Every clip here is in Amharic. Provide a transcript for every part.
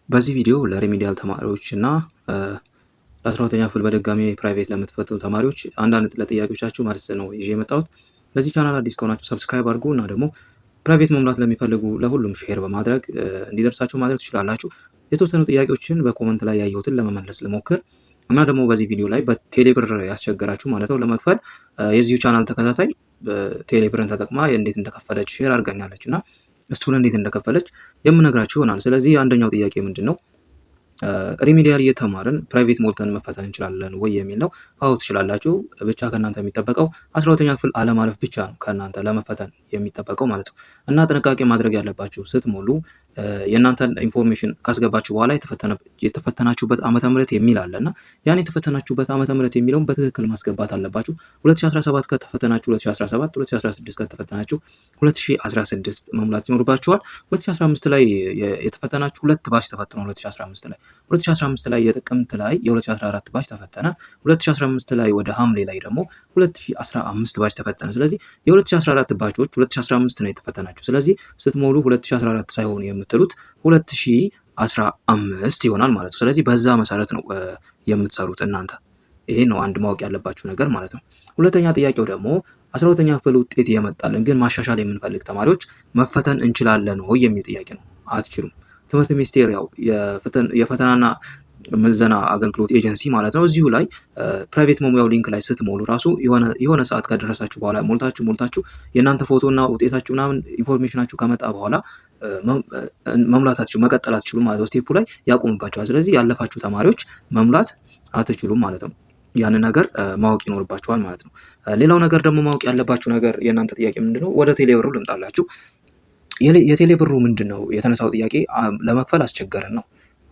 በዚህ ቪዲዮ ለሪሚዲያል ተማሪዎች እና ለ12ኛ ክፍል በድጋሚ ፕራይቬት ለምትፈተኑ ተማሪዎች አንዳንድ ለጥያቄዎቻችሁ መልስ ነው ይዤ የመጣሁት። በዚህ ቻናል አዲስ ከሆናችሁ ሰብስክራይብ አድርጉ እና ደግሞ ፕራይቬት መሙላት ለሚፈልጉ ለሁሉም ሼር በማድረግ እንዲደርሳችሁ ማድረግ ትችላላችሁ። የተወሰኑ ጥያቄዎችን በኮመንት ላይ ያየሁትን ለመመለስ ልሞክር እና ደግሞ በዚህ ቪዲዮ ላይ በቴሌብር ያስቸገራችሁ ማለት ነው ለመክፈል የዚሁ ቻናል ተከታታይ ቴሌብርን ተጠቅማ እንዴት እንደከፈለች ሼር አድርጋኛለች እና እሱን እንዴት እንደከፈለች የምነግራችሁ ይሆናል። ስለዚህ አንደኛው ጥያቄ ምንድነው ሪሚዲያል እየተማርን ፕራይቬት ሞልተን መፈተን እንችላለን ወይ የሚል ነው። አዎ ትችላላችሁ። ብቻ ከእናንተ የሚጠበቀው 12ኛ ክፍል አለማለፍ ብቻ ነው ከእናንተ ለመፈተን የሚጠበቀው ማለት ነው። እና ጥንቃቄ ማድረግ ያለባችሁ ስትሞሉ የእናንተን ኢንፎርሜሽን ካስገባችሁ በኋላ የተፈተናችሁበት ዓመተ ምህረት የሚል አለ እና ያን የተፈተናችሁበት ዓመተ ምህረት የሚለውን በትክክል ማስገባት አለባችሁ። 2017 ከተፈተናችሁ 2017፣ 2016 ከተፈተናችሁ 2016 መሙላት ይኖርባችኋል። 2015 ላይ የተፈተናችሁ ሁለት ባች ተፈትኖ 2015 ላይ የጥቅምት ላይ የ2014 ባች ተፈተነ። 2015 ላይ ወደ ሐምሌ ላይ ደግሞ 2015 ባች ተፈተነ። ስለዚህ የ2014 ባቾች 2015 ነው የተፈተናችሁ። ስለዚህ ስትሞሉ 2014 ሳይሆን የምትሉት 2015 ይሆናል ማለት ነው። ስለዚህ በዛ መሰረት ነው የምትሰሩት እናንተ። ይሄ ነው አንድ ማወቅ ያለባችሁ ነገር ማለት ነው። ሁለተኛ ጥያቄው ደግሞ 12ኛ ክፍል ውጤት የመጣልን ግን ማሻሻል የምንፈልግ ተማሪዎች መፈተን እንችላለን ወይ የሚል ጥያቄ ነው። አትችሉም። ትምህርት ሚኒስቴር ያው የፈተናና ምዘና አገልግሎት ኤጀንሲ ማለት ነው። እዚሁ ላይ ፕራይቬት መሙያው ሊንክ ላይ ስትሞሉ ራሱ የሆነ ሰዓት ከደረሳችሁ በኋላ ሞልታችሁ የእናንተ ፎቶና ውጤታችሁ ምናምን ኢንፎርሜሽናችሁ ከመጣ በኋላ መሙላታችሁ መቀጠል አትችሉም ማለት ነው። ስቴፑ ላይ ያቆምባችኋል። ስለዚህ ያለፋችሁ ተማሪዎች መሙላት አትችሉም ማለት ነው። ያንን ነገር ማወቅ ይኖርባችኋል ማለት ነው። ሌላው ነገር ደግሞ ማወቅ ያለባችሁ ነገር የእናንተ ጥያቄ ምንድነው? ወደ ቴሌብሩ ልምጣላችሁ። የቴሌብሩ ምንድነው የተነሳው ጥያቄ ለመክፈል አስቸገረን ነው።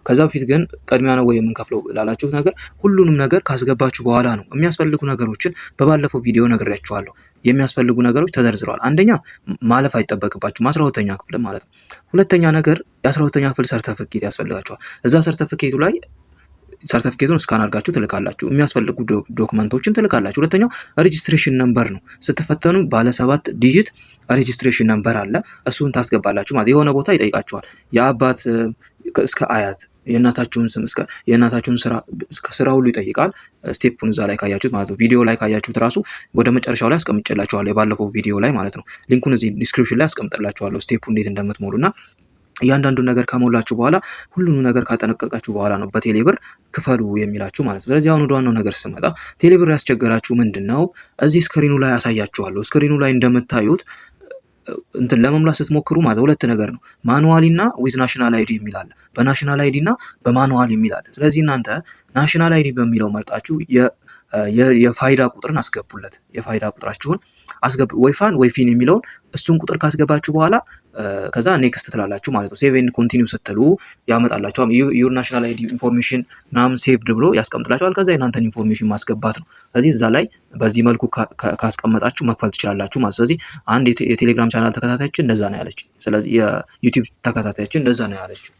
ከዛ በፊት ግን ቅድሚያ ነው ወይ የምንከፍለው ላላችሁ ነገር ሁሉንም ነገር ካስገባችሁ በኋላ ነው። የሚያስፈልጉ ነገሮችን በባለፈው ቪዲዮ ነግሬያችኋለሁ። የሚያስፈልጉ ነገሮች ተዘርዝረዋል። አንደኛ ማለፍ አይጠበቅባችሁም 12ኛ ክፍል ማለት ነው። ሁለተኛ ነገር የ12ኛ ክፍል ሰርተፊኬት ያስፈልጋችኋል። እዛ ሰርተፊኬቱ ላይ ሰርተፊኬቱን ስካን አድርጋችሁ ትልካላችሁ። የሚያስፈልጉ ዶክመንቶችን ትልካላችሁ። ሁለተኛው ሬጂስትሬሽን ነምበር ነው። ስትፈተኑ ባለ 7 ዲጂት ሬጂስትሬሽን ነምበር አለ። እሱን ታስገባላችሁ ማለት የሆነ ቦታ ይጠይቃችኋል። የአባት እስከ አያት የእናታችሁን ስም የእናታችሁን ስራ ሁሉ ይጠይቃል። ስቴፑን እዛ ላይ ካያችሁት ማለት ነው። ቪዲዮ ላይ ካያችሁት ራሱ ወደ መጨረሻው ላይ አስቀምጬላችኋለሁ የባለፈው ቪዲዮ ላይ ማለት ነው። ሊንኩን እዚህ ዲስክሪፕሽን ላይ አስቀምጥላችኋለሁ ስቴፑ እንዴት እንደምትሞሉና እያንዳንዱን ነገር ከሞላችሁ በኋላ ሁሉንም ነገር ካጠነቀቃችሁ በኋላ ነው በቴሌብር ክፈሉ የሚላችሁ ማለት ነው። ስለዚህ አሁን ወደ ዋናው ነገር ስመጣ ቴሌብር ያስቸገራችሁ ምንድነው? እዚህ ስክሪኑ ላይ አሳያችኋለሁ። ስክሪኑ ላይ እንደምታዩት ለመሙላት ስትሞክሩ ማለት ሁለት ነገር ነው። ማኑዋሊ እና ዊዝ ናሽናል አይዲ የሚል አለ። በናሽናል አይዲ እና በማኑዋል የሚል አለ። ስለዚህ እናንተ ናሽናል አይዲ በሚለው መርጣችሁ የፋይዳ ቁጥርን አስገቡለት። የፋይዳ ቁጥራችሁን ወይ ፋን ወይ ፊን የሚለውን እሱን ቁጥር ካስገባችሁ በኋላ ከዛ ኔክስት ትላላችሁ ማለት ነው። ሴቭ ኤንድ ኮንቲኒው ስትሉ ያመጣላችኋል። ዩር ናሽናል አይዲ ኢንፎርሜሽን ምናምን ሴቭድ ብሎ ያስቀምጥላችኋል። ከዛ የእናንተን ኢንፎርሜሽን ማስገባት ነው። ስለዚህ እዛ ላይ በዚህ መልኩ ካስቀመጣችሁ መክፈል ትችላላችሁ ማለት። ስለዚህ አንድ የቴሌግራም ቻናል ተከታታያችን እንደዛ ነው ያለች። ስለዚህ የዩቲዩብ ተከታታያችን እንደዛ ነው ያለችው።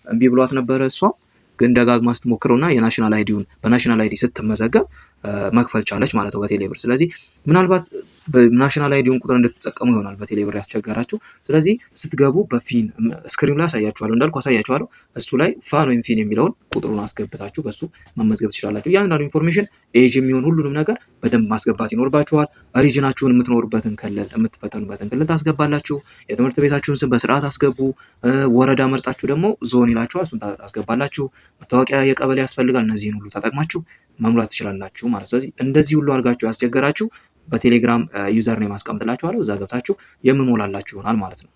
እምቢ ብሏት ነበረ እሷ ግን ደጋግማ ስትሞክረውና የናሽናል አይዲውን በናሽናል አይዲ ስትመዘገብ መክፈል ቻለች ማለት ነው በቴሌብር። ስለዚህ ምናልባት በናሽናል አይዲውን ቁጥር እንድትጠቀሙ ይሆናል በቴሌብር ያስቸገራችሁ። ስለዚህ ስትገቡ በፊን ስክሪን ላይ አሳያችኋለሁ፣ እንዳልኩ አሳያችኋለሁ። እሱ ላይ ፋን ወይም ፊን የሚለውን ቁጥሩን አስገብታችሁ በሱ መመዝገብ ትችላላችሁ። እያንዳንዱ ኢንፎርሜሽን ኤጅ የሚሆን ሁሉንም ነገር በደንብ ማስገባት ይኖርባችኋል። ሪጅናችሁን የምትኖሩበትን ክልል የምትፈተኑበትን ክልል ታስገባላችሁ። የትምህርት ቤታችሁን ስም በስርዓት አስገቡ። ወረዳ መርጣችሁ ደግሞ ዞን ይላችኋል፣ እሱን ታስገባላችሁ። መታወቂያ የቀበሌ ያስፈልጋል። እነዚህን ሁሉ ተጠቅማችሁ መሙላት ትችላላችሁ ማለት። ስለዚህ እንደዚህ ሁሉ አድርጋችሁ ያስቸገራችሁ በቴሌግራም ዩዘር ኔም አስቀምጥላችኋለሁ። እዛ ገብታችሁ የምሞላላችሁ ይሆናል ማለት ነው።